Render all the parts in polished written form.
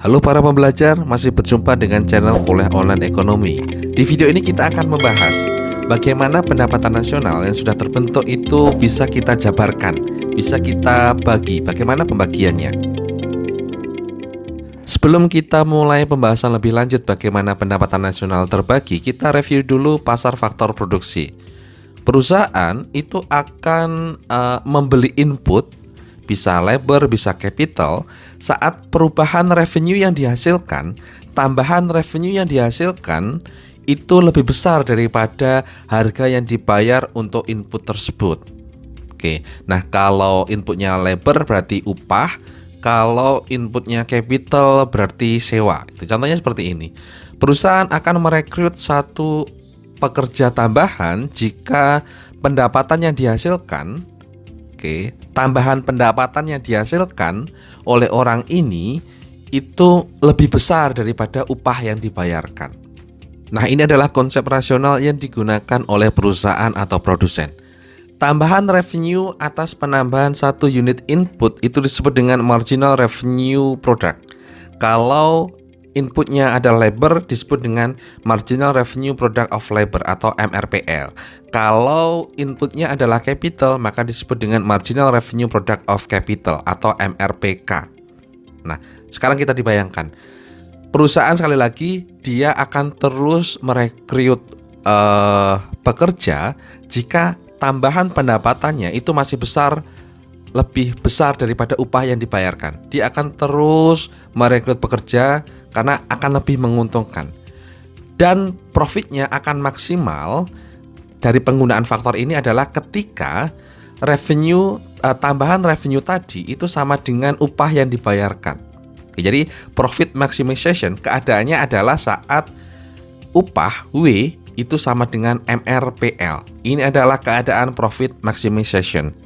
Halo para pembelajar, masih berjumpa dengan channel Kuliah Online Ekonomi. Di video ini kita akan membahas bagaimana pendapatan nasional yang sudah terbentuk itu bisa kita jabarkan, bisa kita bagi, bagaimana pembagiannya. Sebelum kita mulai pembahasan lebih lanjut bagaimana pendapatan nasional terbagi, kita review dulu pasar faktor produksi. Perusahaan itu akan membeli input, bisa labor, bisa capital, saat perubahan revenue yang dihasilkan, tambahan revenue yang dihasilkan itu lebih besar daripada harga yang dibayar untuk input tersebut. Oke, nah kalau inputnya labor berarti upah, kalau inputnya capital berarti sewa. Itu contohnya seperti ini. Perusahaan akan merekrut satu pekerja tambahan jika pendapatan yang dihasilkan, tambahan pendapatan yang dihasilkan oleh orang ini itu lebih besar daripada upah yang dibayarkan. Nah, ini adalah konsep rasional yang digunakan oleh perusahaan atau produsen. Tambahan revenue atas penambahan satu unit input itu disebut dengan marginal revenue product. Kalau inputnya ada labor disebut dengan marginal revenue product of labor atau MRPL. Kalau inputnya adalah capital maka disebut dengan marginal revenue product of capital atau MRPK. Nah, sekarang kita dibayangkan perusahaan sekali lagi dia akan terus merekrut pekerja jika tambahan pendapatannya itu masih lebih besar daripada upah yang dibayarkan. Dia akan terus merekrut pekerja karena akan lebih menguntungkan. Dan profitnya akan maksimal dari penggunaan faktor ini adalah ketika tambahan revenue tadi itu sama dengan upah yang dibayarkan. Jadi profit maximization keadaannya adalah saat upah W itu sama dengan MRPL. Ini adalah keadaan profit maximization.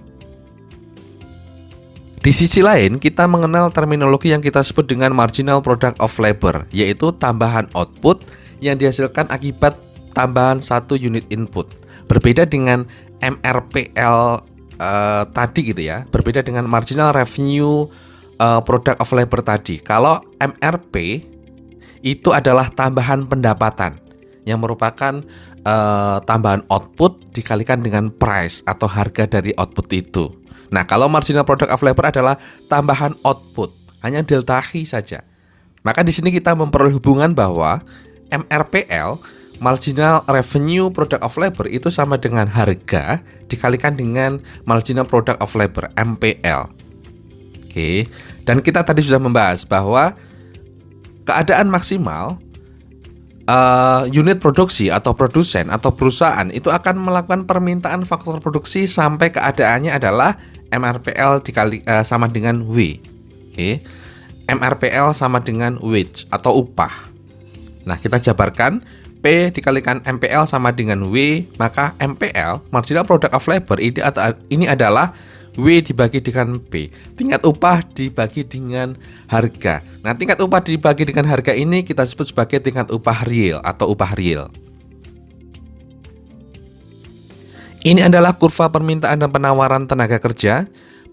Di sisi lain, kita mengenal terminologi yang kita sebut dengan marginal product of labor, yaitu tambahan output yang dihasilkan akibat tambahan satu unit input. Berbeda dengan MRPL tadi gitu ya, berbeda dengan marginal revenue product of labor tadi. Kalau MRP itu adalah tambahan pendapatan yang merupakan tambahan output dikalikan dengan price atau harga dari output itu. Nah, kalau marginal product of labor adalah tambahan output, hanya delta I saja. Maka di sini kita memperoleh hubungan bahwa MRPL, marginal revenue product of labor itu sama dengan harga dikalikan dengan marginal product of labor, MPL. Oke. Dan kita tadi sudah membahas bahwa keadaan maksimal unit produksi atau produsen atau perusahaan itu akan melakukan permintaan faktor produksi sampai keadaannya adalah MRPL sama dengan W. MRPL sama dengan wage atau upah. Nah, kita jabarkan P dikalikan MPL sama dengan W, maka MPL, marginal product of labor, ini adalah W dibagi dengan P. Tingkat upah dibagi dengan harga. Nah, tingkat upah dibagi dengan harga ini kita sebut sebagai tingkat upah real atau upah real. Ini adalah kurva permintaan dan penawaran tenaga kerja.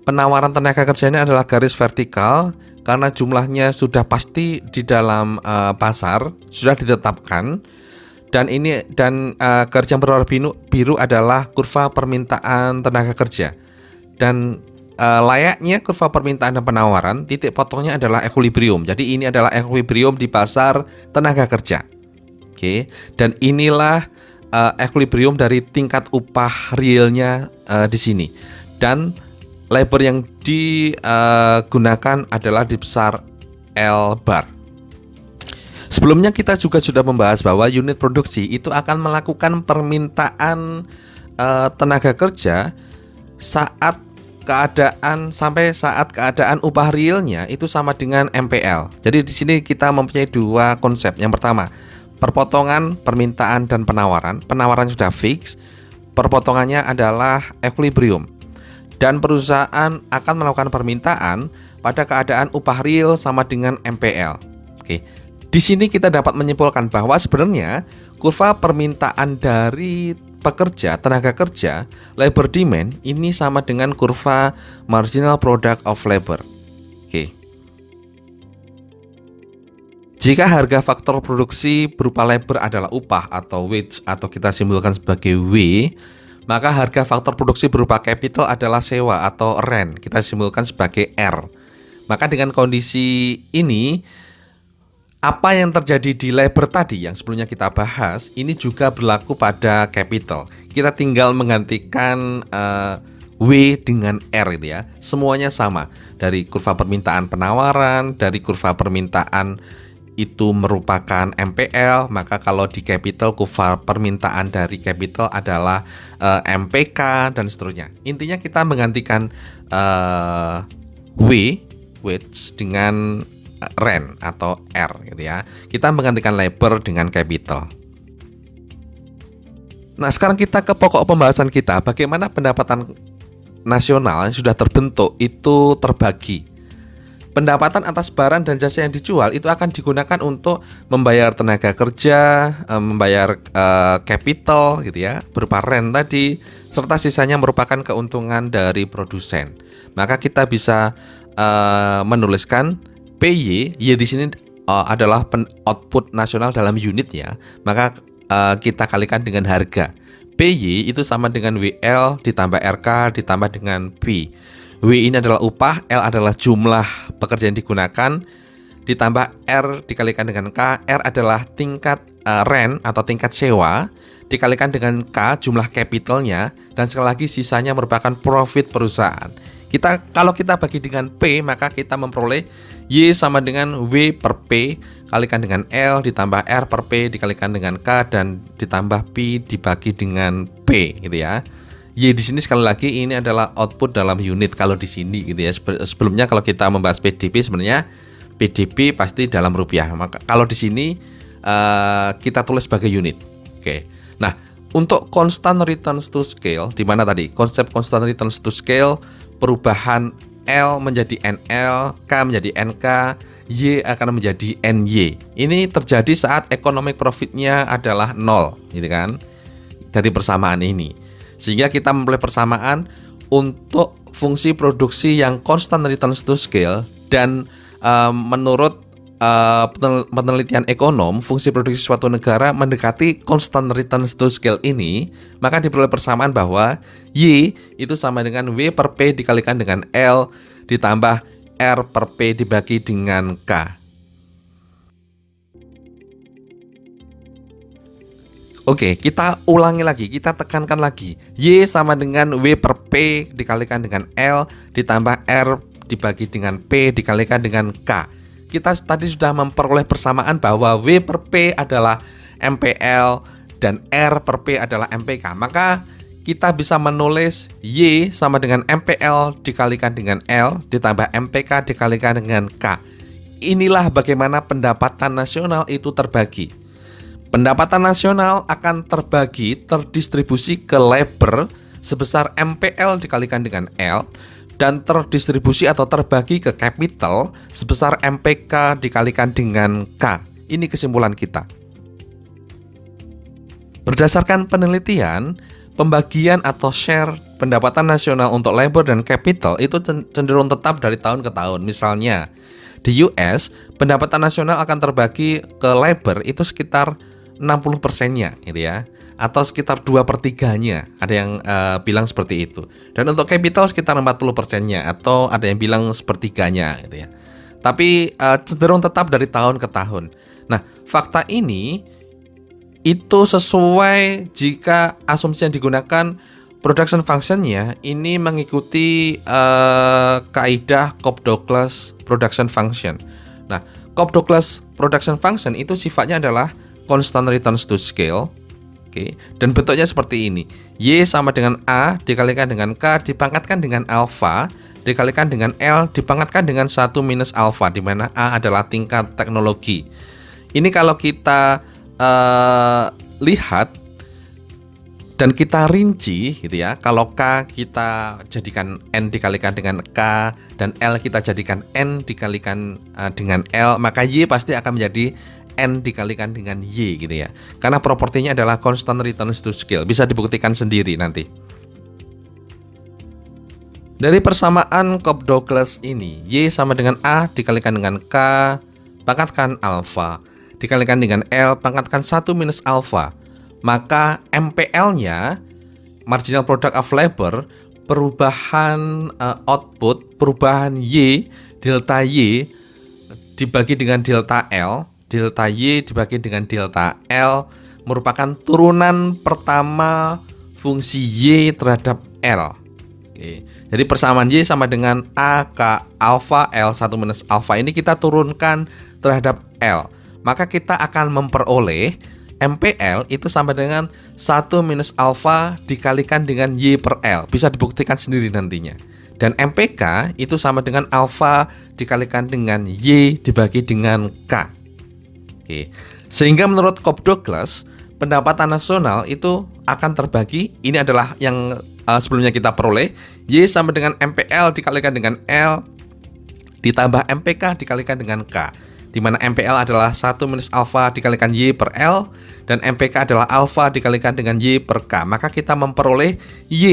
Penawaran tenaga kerja ini adalah garis vertikal karena jumlahnya sudah pasti di dalam pasar, sudah ditetapkan. Dan garis yang berwarna biru adalah kurva permintaan tenaga kerja. Dan layaknya kurva permintaan dan penawaran, titik potongnya adalah equilibrium. Jadi ini adalah equilibrium di pasar tenaga kerja. Dan inilah equilibrium dari tingkat upah realnya di sini. Dan labor yang digunakan adalah di besar L bar. Sebelumnya kita juga sudah membahas bahwa unit produksi itu akan melakukan permintaan tenaga kerja sampai saat keadaan upah realnya itu sama dengan MPL. Jadi di sini kita mempunyai dua konsep. Yang pertama, perpotongan permintaan dan penawaran. Penawaran sudah fix, perpotongannya adalah equilibrium. Dan perusahaan akan melakukan permintaan pada keadaan upah real sama dengan MPL. Di sini kita dapat menyimpulkan bahwa sebenarnya kurva permintaan dari pekerja, tenaga kerja, labor demand ini sama dengan kurva marginal product of labor. Jika harga faktor produksi berupa labor adalah upah atau wage atau kita simbolkan sebagai W, maka harga faktor produksi berupa capital adalah sewa atau rent, kita simbolkan sebagai R. Maka dengan kondisi ini, apa yang terjadi di labor tadi yang sebelumnya kita bahas, ini juga berlaku pada capital. Kita tinggal menggantikan W dengan R gitu ya. Semuanya sama, dari kurva permintaan penawaran, dari kurva permintaan itu merupakan MPL, maka kalau di capital kurva permintaan dari capital adalah MPK dan seterusnya. Intinya kita menggantikan wage dengan rent atau R gitu ya. Kita menggantikan labor dengan capital. Nah, sekarang kita ke pokok pembahasan kita, bagaimana pendapatan nasional yang sudah terbentuk itu terbagi. Pendapatan atas barang dan jasa yang dijual itu akan digunakan untuk membayar tenaga kerja, membayar capital gitu ya, berupa rent tadi, serta sisanya merupakan keuntungan dari produsen. Maka kita bisa menuliskan PY, Y di sini adalah output nasional dalam unit ya. Maka kita kalikan dengan harga. PY itu sama dengan WL ditambah RK ditambah dengan P. W ini adalah upah, L adalah jumlah pekerjaan yang digunakan, ditambah R dikalikan dengan K. R adalah tingkat rent atau tingkat sewa, dikalikan dengan K jumlah capitalnya, dan sekali lagi sisanya merupakan profit perusahaan. Kalau kita bagi dengan P, maka kita memperoleh Y sama dengan W per P kalikan dengan L ditambah R per P dikalikan dengan K dan ditambah P dibagi dengan P gitu ya. Y di sini sekali lagi ini adalah output dalam unit kalau di sini gitu ya. Sebelumnya kalau kita membahas PDB sebenarnya PDB pasti dalam rupiah. Maka kalau di sini kita tulis sebagai unit. Oke. Nah, untuk constant returns to scale di mana tadi konsep constant returns to scale perubahan L menjadi NL, K menjadi NK, Y akan menjadi NY. Ini terjadi saat economic profitnya adalah 0 gitu kan. Dari persamaan ini. Sehingga kita memperoleh persamaan untuk fungsi produksi yang constant returns to scale dan menurut penelitian ekonom, fungsi produksi suatu negara mendekati constant returns to scale ini, maka diperoleh persamaan bahwa Y itu sama dengan W per P dikalikan dengan L ditambah R per P dibagi dengan K. Oke, kita ulangi lagi, kita tekankan lagi. Y sama dengan W per P dikalikan dengan L ditambah R dibagi dengan P dikalikan dengan K. Kita tadi sudah memperoleh persamaan bahwa W per P adalah MPL dan R per P adalah MPK. Maka kita bisa menulis Y sama dengan MPL dikalikan dengan L ditambah MPK dikalikan dengan K. Inilah bagaimana pendapatan nasional itu terbagi. Pendapatan nasional akan terdistribusi ke labor sebesar MPL dikalikan dengan L dan terdistribusi atau terbagi ke capital sebesar MPK dikalikan dengan K. Ini kesimpulan kita. Berdasarkan penelitian, pembagian atau share pendapatan nasional untuk labor dan capital itu cenderung tetap dari tahun ke tahun. Misalnya, di US, pendapatan nasional akan terbagi ke labor itu sekitar 60%-nya gitu ya, atau sekitar 2/3-nya, ada yang bilang seperti itu. Dan untuk capital sekitar 40%-nya, atau ada yang bilang sepertiganya gitu ya. Tapi cenderung tetap dari tahun ke tahun. Nah, fakta ini itu sesuai jika asumsi yang digunakan production function-nya ini mengikuti kaidah Cobb-Douglas production function. Nah, Cobb-Douglas production function itu sifatnya adalah constant returns to scale. Oke, dan bentuknya seperti ini. Y sama dengan A dikalikan dengan K dipangkatkan dengan alpha dikalikan dengan L dipangkatkan dengan 1 minus alpha, di mana A adalah tingkat teknologi. Ini kalau kita lihat dan kita rinci gitu ya. Kalau K kita jadikan N dikalikan dengan K dan L kita jadikan N dikalikan dengan L, maka Y pasti akan menjadi N dikalikan dengan Y gitu ya. Karena propertinya adalah constant returns to scale. Bisa dibuktikan sendiri nanti. Dari persamaan Cobb-Douglas ini, Y sama dengan A dikalikan dengan K pangkatkan alfa dikalikan dengan L pangkatkan 1 minus alfa, maka MPL-nya, marginal product of labor, perubahan output, perubahan Y, delta Y dibagi dengan delta L, delta Y dibagi dengan delta L merupakan turunan pertama fungsi Y terhadap L. Oke. Jadi persamaan Y sama dengan A K alfa L 1 minus alfa ini kita turunkan terhadap L. Maka kita akan memperoleh MPL itu sama dengan 1 minus alfa dikalikan dengan Y per L. Bisa dibuktikan sendiri nantinya. Dan MPK itu sama dengan alfa dikalikan dengan Y dibagi dengan K. Oke. Sehingga menurut Cobb Douglas, pendapatan nasional itu akan terbagi. Ini adalah yang sebelumnya kita peroleh. Y sama dengan MPL dikalikan dengan L ditambah MPK dikalikan dengan K, di mana MPL adalah 1 minus alfa dikalikan Y per L dan MPK adalah alfa dikalikan dengan Y per K. Maka kita memperoleh Y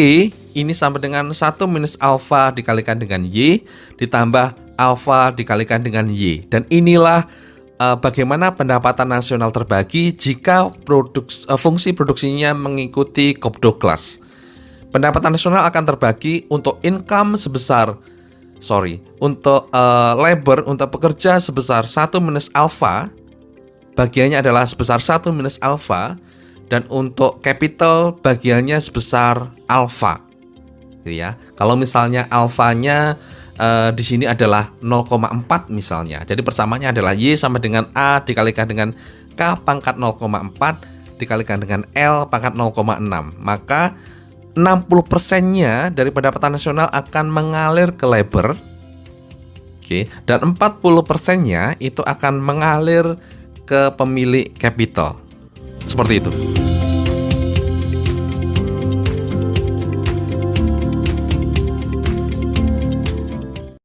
ini sama dengan 1 minus alfa dikalikan dengan Y ditambah alfa dikalikan dengan Y. Dan inilah bagaimana pendapatan nasional terbagi jika fungsi produksinya mengikuti Cobb Douglas. Pendapatan nasional akan terbagi untuk income untuk labor, untuk pekerja sebesar 1 minus alfa, bagiannya adalah sebesar 1 minus alfa, dan untuk capital bagiannya sebesar alfa. Ya, kalau misalnya alfanya di sini adalah 0,4 misalnya. Jadi persamaannya adalah Y sama dengan A dikalikan dengan K pangkat 0,4 dikalikan dengan L pangkat 0,6. Maka 60%-nya dari pendapatan nasional akan mengalir ke labor. Oke, dan 40%-nya itu akan mengalir ke pemilik capital. Seperti itu.